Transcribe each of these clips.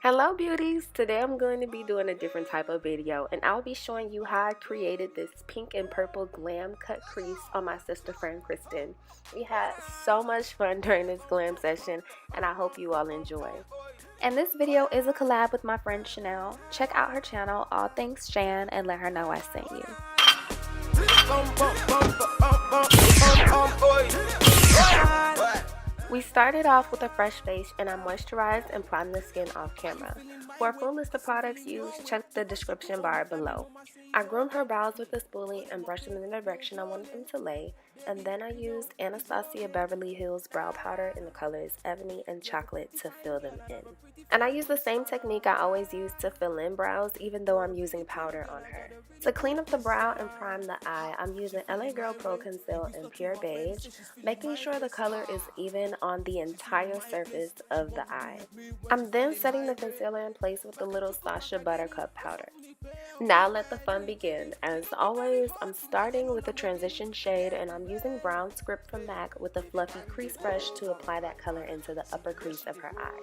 Hello beauties, today I'm going to be doing a different type of video and I'll be showing you how I created this pink and purple glam cut crease on my sister friend Kristen. We had so much fun during this glam session and I hope you all enjoy. And this video is a collab with my friend Shan. Check out her channel, All Things Shan, and let her know I sent you. We started off with a fresh face and I moisturized and primed the skin off camera. For a full list of products used, check the description bar below. I groomed her brows with a spoolie and brushed them in the direction I wanted them to lay, and then I used Anastasia Beverly Hills brow powder in the colors Ebony and Chocolate to fill them in. And I used the same technique I always use to fill in brows, even though I'm using powder on her. To clean up the brow and prime the eye, I'm using LA Girl Pro Conceal in Pure Beige, making sure the color is even on the entire surface of the eye. I'm then setting the concealer in place with a little Sasha Buttercup powder. Now let the fun begin. As always, I'm starting with a transition shade and I'm using Brown Script from MAC with a fluffy crease brush to apply that color into the upper crease of her eye.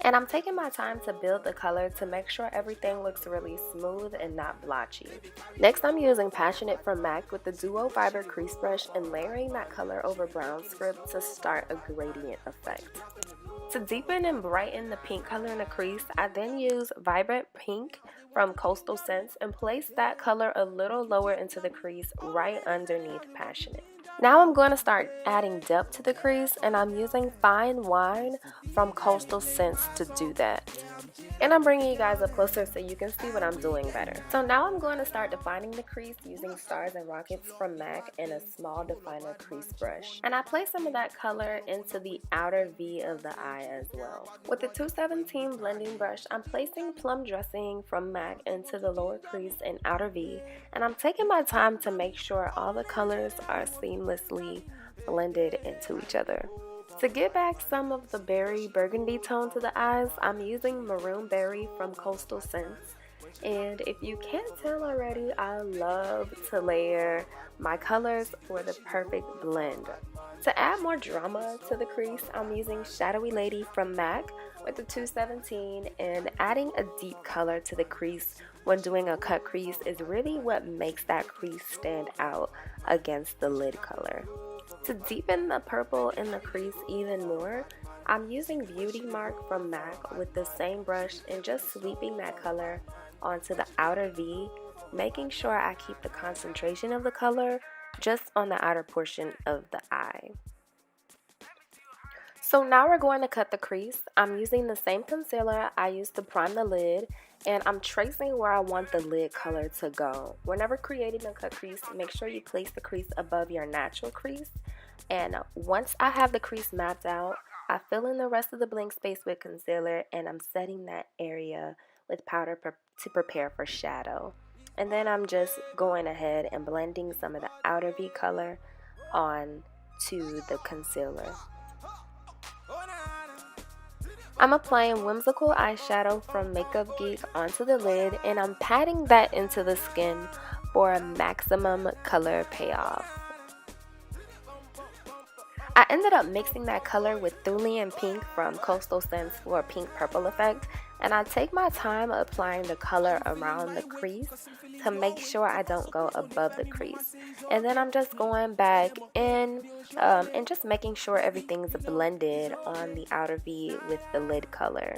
And I'm taking my time to build the color to make sure everything looks really smooth and not blotchy. Next, I'm using Passionate from MAC with the Duo Fiber Crease Brush and layering that color over Brown Script to start a gradient effect. To deepen and brighten the pink color in the crease, I then use Vibrant Pink from Coastal Scents and place that color a little lower into the crease right underneath Passionate. Now I'm going to start adding depth to the crease, and I'm using Fine Wine from Coastal Scents to do that. And I'm bringing you guys up closer so you can see what I'm doing better. So now I'm going to start defining the crease using Stars and Rockets from MAC and a small definer crease brush. And I place some of that color into the outer V of the eye as well. With the 217 blending brush, I'm placing Plum Dressing from MAC into the lower crease and outer V, and I'm taking my time to make sure all the colors are seamlessly blended into each other. To get back some of the berry burgundy tone to the eyes, I'm using Maroon Berry from Coastal Scents. And if you can't tell already, I love to layer my colors for the perfect blend. To add more drama to the crease, I'm using Shadowy Lady from MAC with the 217, and adding a deep color to the crease when doing a cut crease is really what makes that crease stand out against the lid color. To deepen the purple in the crease even more, I'm using Beauty Mark from MAC with the same brush and just sweeping that color onto the outer V, making sure I keep the concentration of the color just on the outer portion of the eye. So now we're going to cut the crease. I'm using the same concealer I used to prime the lid, and I'm tracing where I want the lid color to go. Whenever creating a cut crease, make sure you place the crease above your natural crease. And once I have the crease mapped out, I fill in the rest of the blank space with concealer, and I'm setting that area with powder to prepare for shadow. And then I'm just going ahead and blending some of the outer V color on to the concealer. I'm applying Whimsical eyeshadow from Makeup Geek onto the lid, and I'm patting that into the skin for a maximum color payoff. I ended up mixing that color with Thulian Pink from Coastal Scents for a pink purple effect, and I take my time applying the color around the crease to make sure I don't go above the crease. And then I'm just going back in and just making sure everything's blended on the outer V with the lid color.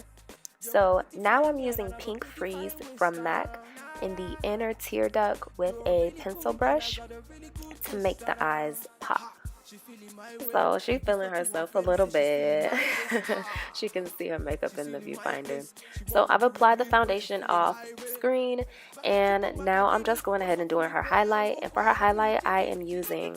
So now I'm using Pink Freeze from MAC in the inner tear duct with a pencil brush to make the eyes pop. So she's feeling herself a little bit. She can see her makeup in the viewfinder. So I've applied the foundation off screen, and now I'm just going ahead and doing her highlight. And for her highlight, I am using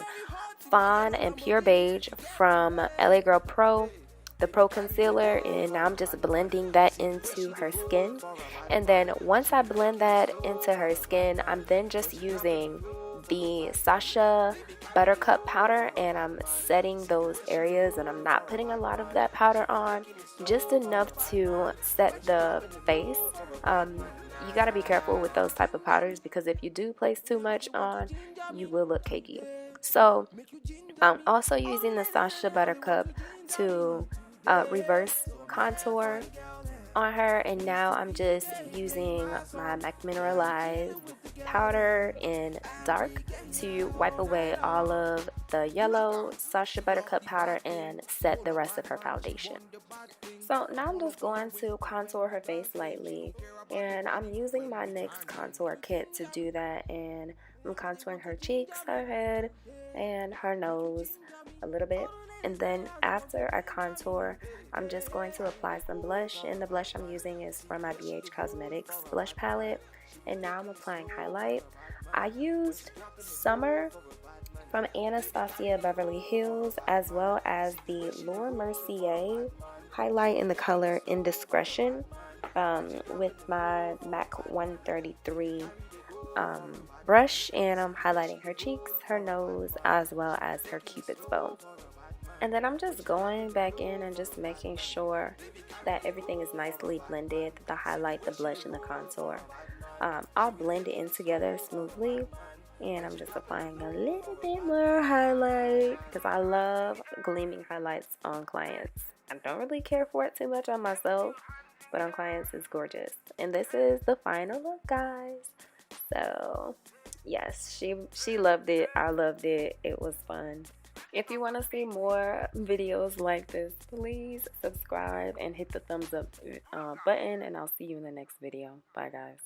Fawn and Pure Beige from LA Girl Pro, the Pro Concealer, and now I'm just blending that into her skin. And then once I blend that into her skin, I'm then just using the Sasha Buttercup powder, and I'm setting those areas, and I'm not putting a lot of that powder on, just enough to set the face. You got to be careful with those type of powders, because if you do place too much on, you will look cakey. So I'm also using the Sasha Buttercup to reverse contour on her, and now I'm just using my MAC Mineralized powder in dark to wipe away all of the yellow Sacha Buttercup powder and set the rest of her foundation. So now I'm just going to contour her face lightly, and I'm using my NYX contour kit to do that, and I'm contouring her cheeks, her head, and her nose a little bit. And then after I contour, I'm just going to apply some blush, and the blush I'm using is from my BH Cosmetics blush palette. And now I'm applying highlight. I used Summer from Anastasia Beverly Hills, as well as the Laura Mercier highlight in the color Indiscretion, with my MAC 133 brush, and I'm highlighting her cheeks, her nose, as well as her cupid's bow. And then I'm just going back in and just making sure that everything is nicely blended, the highlight, the blush, and the contour. I'll blend it in together smoothly, and I'm just applying a little bit more highlight because I love gleaming highlights on clients. I don't really care for it too much on myself, but on clients it's gorgeous. And this is the final look, guys. So yes, she loved it. I loved it. It was fun. If you want to see more videos like this, please subscribe and hit the thumbs up button, and I'll see you in the next video. Bye, guys.